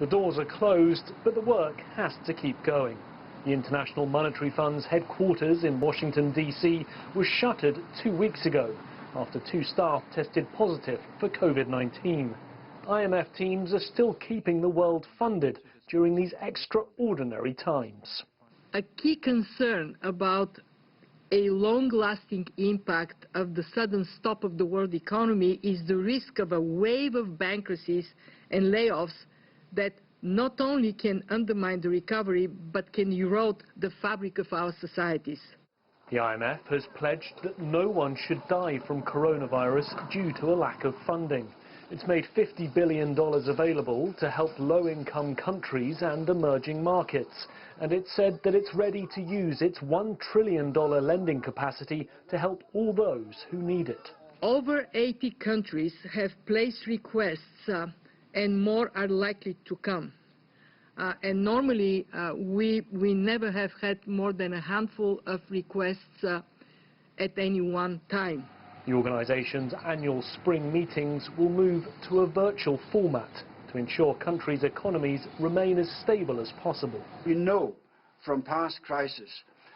The doors are closed, but the work has to keep going. The International Monetary Fund's headquarters in Washington, D.C. was shuttered 2 weeks ago after 2 staff tested positive for COVID-19. IMF teams are still keeping the world funded during these extraordinary times. A key concern about a long-lasting impact of the sudden stop of the world economy is the risk of a wave of bankruptcies and layoffs that not only can undermine the recovery, but can erode the fabric of our societies. The IMF has pledged that no one should die from coronavirus due to a lack of funding. It's made $50 billion available to help low-income countries and emerging markets. And it said that it's ready to use its $1 trillion lending capacity to help all those who need it. Over 80 countries have placed requests and more are likely to come. And normally we never have had more than a handful of requests at any one time. The organization's annual spring meetings will move to a virtual format to ensure countries' economies remain as stable as possible. We know from past crises,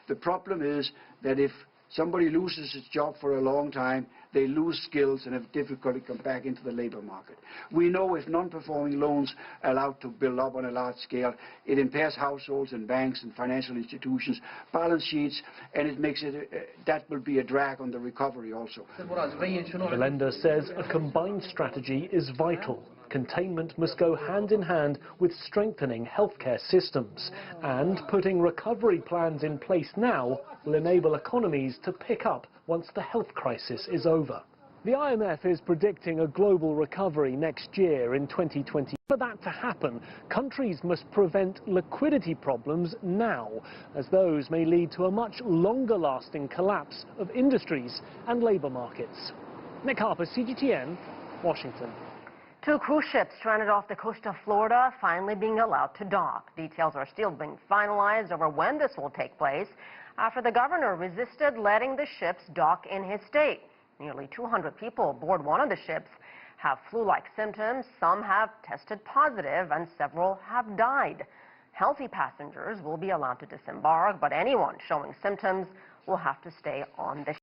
the problem is that if somebody loses his job for a long time, they lose skills and have difficulty to come back into the labor market. We know if non-performing loans are allowed to build up on a large scale, it impairs households and banks and financial institutions' balance sheets, and it makes it, that will be a drag on the recovery also. The lender says a combined strategy is vital. Containment must go hand in hand with strengthening healthcare systems, and putting recovery plans in place now will enable economies to pick up once the health crisis is over. The IMF is predicting a global recovery next year in 2020. For that to happen, countries must prevent liquidity problems now, as those may lead to a much longer-lasting collapse of industries and labour markets. Nick Harper, CGTN, Washington. 2 cruise ships stranded off the coast of Florida finally being allowed to dock. Details are still being finalized over when this will take place after the governor resisted letting the ships dock in his state. Nearly 200 people aboard one of the ships have flu-like symptoms. Some have tested positive and several have died. Healthy passengers will be allowed to disembark, but anyone showing symptoms will have to stay on the ship.